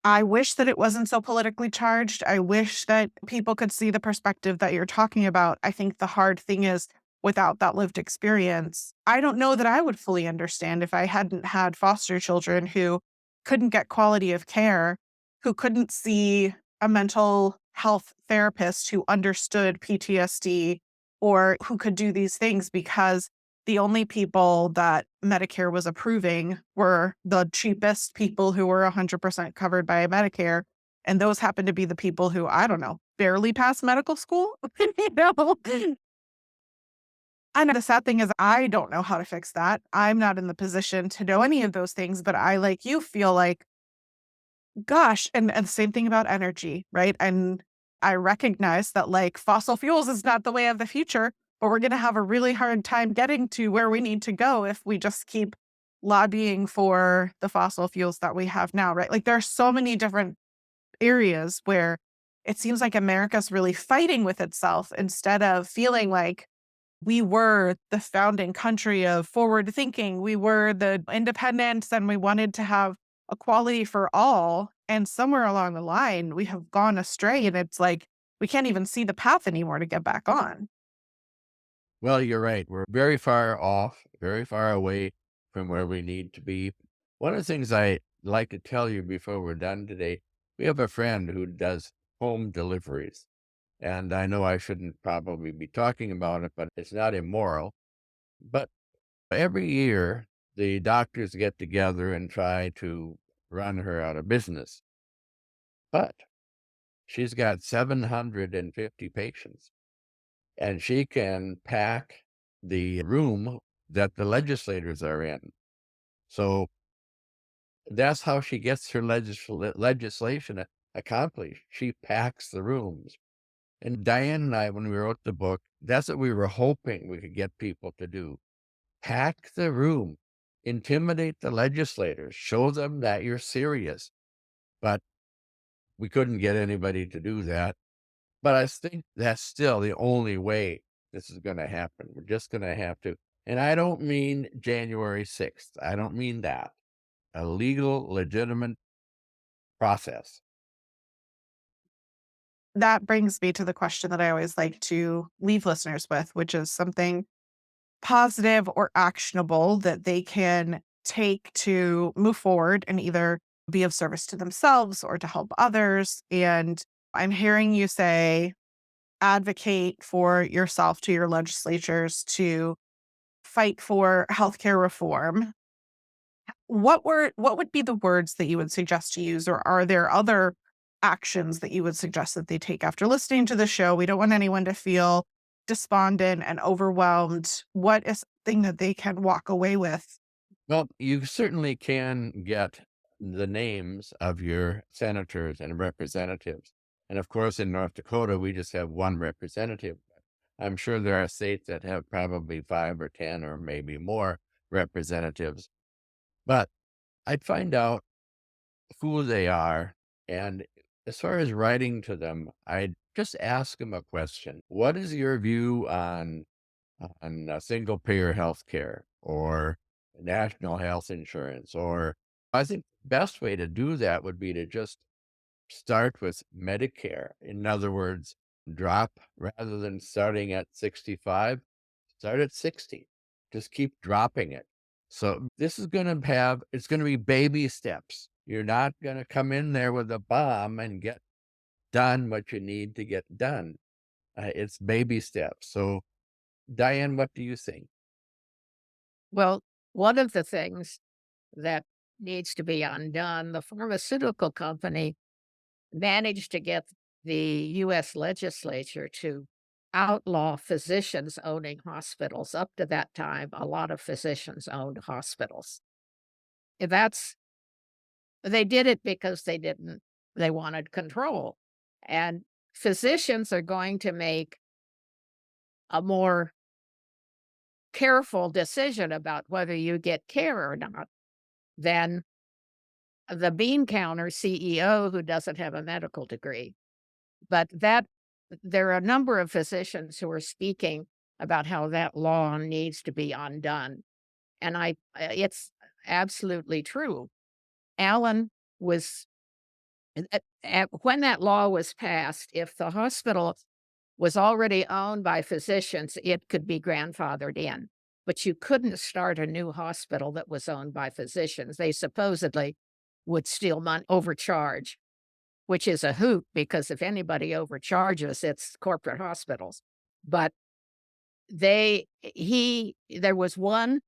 I wish that it wasn't so politically charged. I wish that people could see the perspective that you're talking about. I think the hard thing is without that lived experience, I don't know that I would fully understand if I hadn't had foster children who couldn't get quality of care, who couldn't see a mental health therapist who understood PTSD or who could do these things because the only people that Medicare was approving were the cheapest people who were 100% covered by Medicare. And those happen to be the people who, I don't know, barely passed medical school. you know? And the sad thing is, I don't know how to fix that. I'm not in the position to know any of those things, but I, like you, feel like, gosh, and the same thing about energy, right? And I recognize that, like, fossil fuels is not the way of the future, but we're gonna have a really hard time getting to where we need to go if we just keep lobbying for the fossil fuels that we have now, right? Like, there are so many different areas where it seems like America's really fighting with itself instead of feeling like we were the founding country of forward thinking. We were the independents and we wanted to have equality for all. And somewhere along the line, we have gone astray. And it's like we can't even see the path anymore to get back on. Well, you're right. We're very far off, very far away from where we need to be. One of the things I like to tell you before we're done today, we have a friend who does home deliveries. And I know I shouldn't probably be talking about it, but it's not immoral. But every year, the doctors get together and try to run her out of business. But she's got 750 patients, and she can pack the room that the legislators are in. So that's how she gets her legislation accomplished. She packs the rooms. And Diane and I, when we wrote the book, that's what we were hoping we could get people to do. Pack the room, intimidate the legislators, show them that you're serious. But we couldn't get anybody to do that. But I think that's still the only way this is going to happen. We're just going to have to. And I don't mean January 6th. I don't mean that. A legal, legitimate process. That brings me to the question that I always like to leave listeners with, which is something positive or actionable that they can take to move forward and either be of service to themselves or to help others. And I'm hearing you say, advocate for yourself to your legislatures to fight for healthcare reform. What would be the words that you would suggest to use, or are there other actions that you would suggest that they take after listening to the show? We don't want anyone to feel despondent and overwhelmed. What is something that they can walk away with? Well, you certainly can get the names of your senators and representatives. And of course, in North Dakota, we just have one representative. I'm sure there are states that have probably 5 or 10 or maybe more representatives. But I'd find out who they are. And as far as writing to them, I'd just ask them a question. What is your view on single payer health care or national health insurance? Or I think the best way to do that would be to just start with Medicare. In other words, drop rather than starting at 65, start at 60. Just keep dropping it. So this is going to it's going to be baby steps. You're not going to come in there with a bomb and get done what you need to get done. It's baby steps. So, Diane, what do you think? Well, one of the things that needs to be undone, the pharmaceutical company managed to get the US legislature to outlaw physicians owning hospitals. Up to that time, a lot of physicians owned hospitals. That's they did it because they wanted control. And physicians are going to make a more careful decision about whether you get care or not than the bean counter CEO who doesn't have a medical degree. But that there are a number of physicians who are speaking about how that law needs to be undone. And it's absolutely true. Allen was when that law was passed, if the hospital was already owned by physicians, it could be grandfathered in. But you couldn't start a new hospital that was owned by physicians. They supposedly would steal money, overcharge, which is a hoot because if anybody overcharges, it's corporate hospitals. But there was one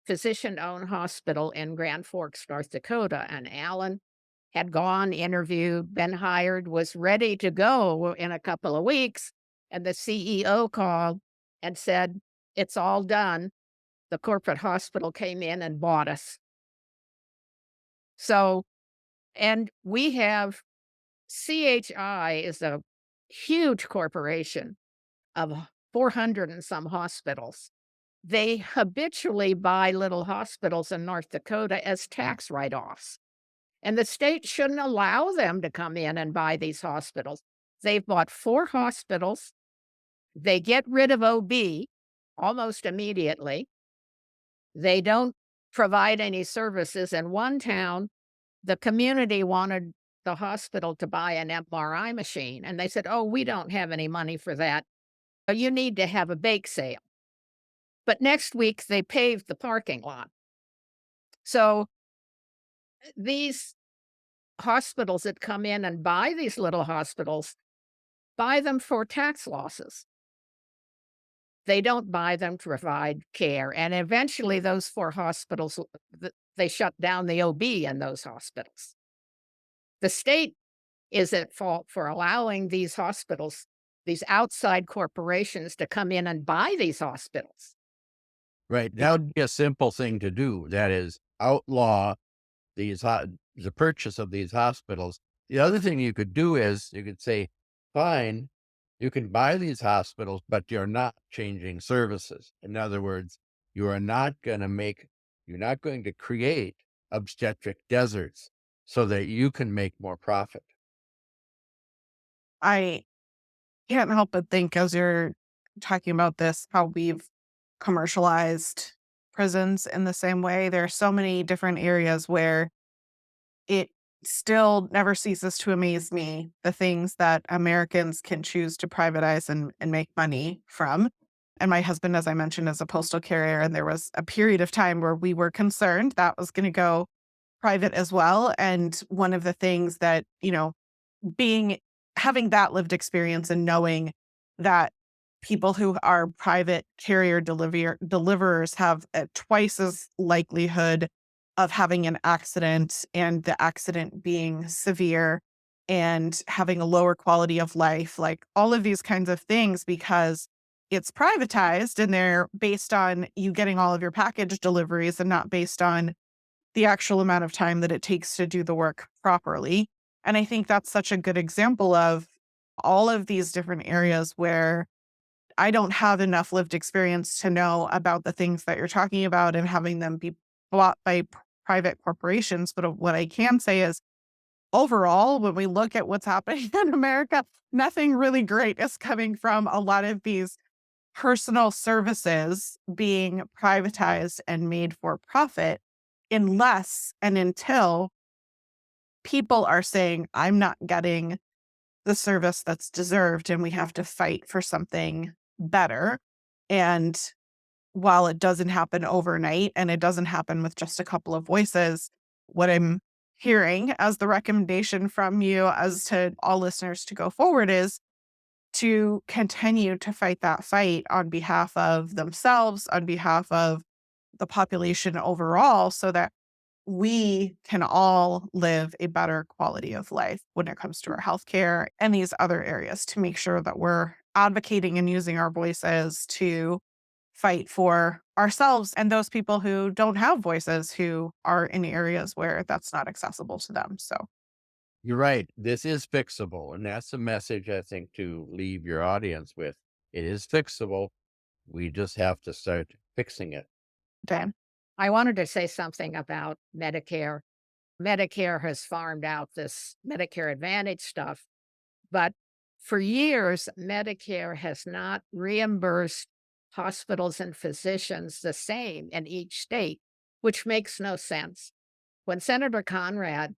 physician-owned hospital in Grand Forks, North Dakota, and Allen had gone, interviewed, been hired, was ready to go in a couple of weeks, and the CEO called and said, "It's all done." The corporate hospital came in and bought us. So and we have CHI is a huge corporation of 400 and some hospitals. They habitually buy little hospitals in North Dakota as tax write-offs. And the state shouldn't allow them to come in and buy these hospitals. They've bought 4 hospitals. They get rid of OB almost immediately. They don't provide any services. In one town, the community wanted the hospital to buy an MRI machine, and they said, "Oh, we don't have any money for that. You need to have a bake sale." But next week, they paved the parking lot. So these hospitals that come in and buy these little hospitals buy them for tax losses. They don't buy them to provide care, and eventually those 4 hospitals, they shut down the OB in those hospitals. The state is at fault for allowing these hospitals, these outside corporations to come in and buy these hospitals. Right. That would be a simple thing to do. That is outlaw the purchase of these hospitals. The other thing you could do is you could say, fine, you can buy these hospitals, but you're not changing services. In other words, you're not going to create obstetric deserts so that you can make more profit. I can't help but think as you're talking about this, how we've commercialized prisons in the same way. There are so many different areas where it still never ceases to amaze me the things that Americans can choose to privatize and make money from. And my husband, as I mentioned, is a postal carrier, and there was a period of time where we were concerned that was going to go private as well. And one of the things that, being having that lived experience and knowing that people who are private carrier deliverers have a twice as likelihood of having an accident and the accident being severe and having a lower quality of life, like all of these kinds of things, because it's privatized and they're based on you getting all of your package deliveries and not based on the actual amount of time that it takes to do the work properly. And I think that's such a good example of all of these different areas where I don't have enough lived experience to know about the things that you're talking about and having them be bought by private corporations. But what I can say is overall, when we look at what's happening in America, nothing really great is coming from a lot of these personal services being privatized and made for profit unless and until people are saying, I'm not getting the service that's deserved and we have to fight for something better. And while it doesn't happen overnight and it doesn't happen with just a couple of voices, what I'm hearing as the recommendation from you as to all listeners to go forward is to continue to fight that fight on behalf of themselves, on behalf of the population overall, so that we can all live a better quality of life when it comes to our healthcare and these other areas to make sure that we're advocating and using our voices to fight for ourselves and those people who don't have voices who are in areas where that's not accessible to them. So, You're right. This is fixable. And that's a message I think to leave your audience with. It is fixable. We just have to start fixing it. Dan. I wanted to say something about Medicare. Medicare has farmed out this Medicare Advantage stuff, but for years, Medicare has not reimbursed hospitals and physicians the same in each state, which makes no sense. When Senator Conrad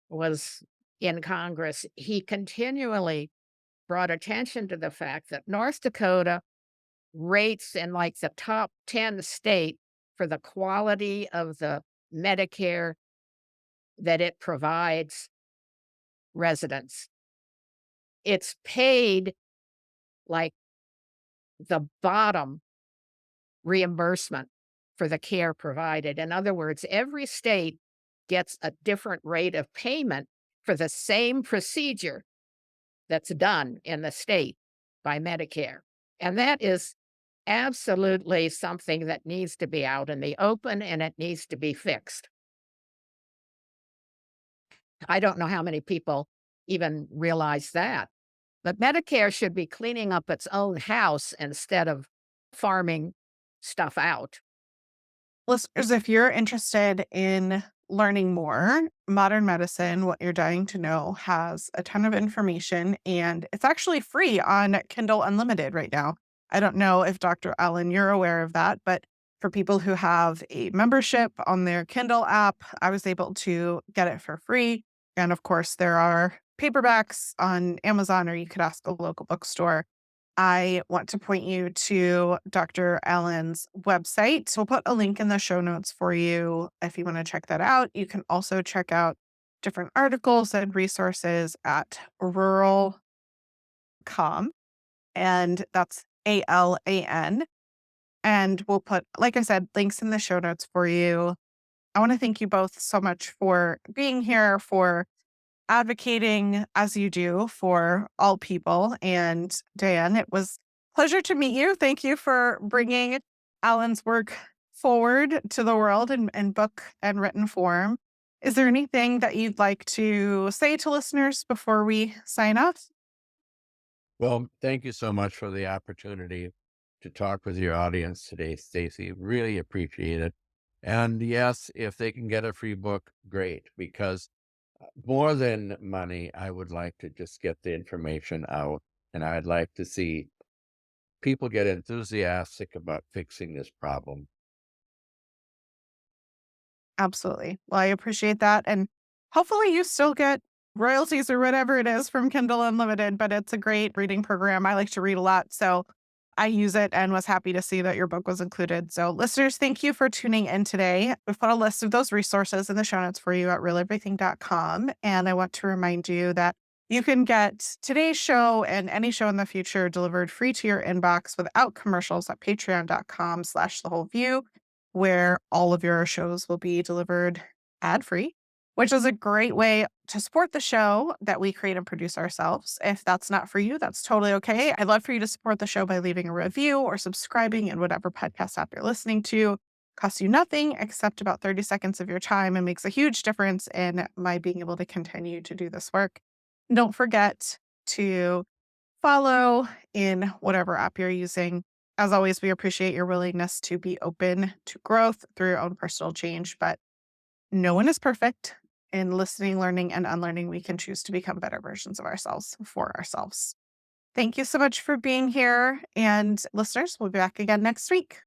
was in Congress, he continually brought attention to the fact that North Dakota rates in like the top 10 state for the quality of the Medicare that it provides residents. It's paid like the bottom reimbursement for the care provided. In other words, every state gets a different rate of payment for the same procedure that's done in the state by Medicare. And that is absolutely something that needs to be out in the open and it needs to be fixed. I don't know how many people even realize that. But Medicare should be cleaning up its own house instead of farming stuff out. Listeners, if you're interested in learning more, Modern Medicine, What You're Dying to Know, has a ton of information and it's actually free on Kindle Unlimited right now. I don't know if Dr. Allen, you're aware of that, but for people who have a membership on their Kindle app, I was able to get it for free. And of course, there are paperbacks on Amazon or you could ask a local bookstore. I want to point you to Dr. Allen's website. So we'll put a link in the show notes for you if you want to check that out. You can also check out different articles and resources at rural.com, and that's ALAN. And we'll put, like I said, links in the show notes for you. I want to thank you both so much for being here, for advocating as you do for all people. And Diane, it was a pleasure to meet you. Thank you for bringing Alan's work forward to the world in book and written form. Is there anything that you'd like to say to listeners before we sign off? Well, thank you so much for the opportunity to talk with your audience today, Stacy. Really appreciate it. And yes, if they can get a free book, great, because more than money, I would like to just get the information out. And I'd like to see people get enthusiastic about fixing this problem. Absolutely. Well, I appreciate that. And hopefully you still get royalties or whatever it is from Kindle Unlimited, but it's a great reading program. I like to read a lot. So I use it and was happy to see that your book was included. So listeners, thank you for tuning in today. We've put a list of those resources in the show notes for you at realeverything.com. And I want to remind you that you can get today's show and any show in the future delivered free to your inbox without commercials at patreon.com/thewholeview, where all of your shows will be delivered ad-free. which is a great way to support the show that we create and produce ourselves. If that's not for you, that's totally okay. I'd love for you to support the show by leaving a review or subscribing in whatever podcast app you're listening to. Costs you nothing except about 30 seconds of your time and makes a huge difference in my being able to continue to do this work. Don't forget to follow in whatever app you're using. As always, we appreciate your willingness to be open to growth through your own personal change, but no one is perfect. In listening, learning, and unlearning, we can choose to become better versions of ourselves for ourselves. Thank you so much for being here. And listeners, we'll be back again next week.